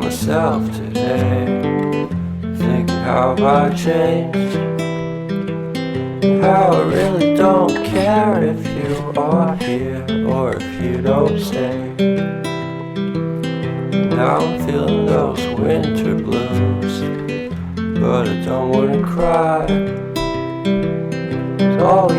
myself today, thinking how I changed, how I really don't care if you are here or if you don't stay. Now I'm feeling those winter blues, but I don't wanna cry. It's all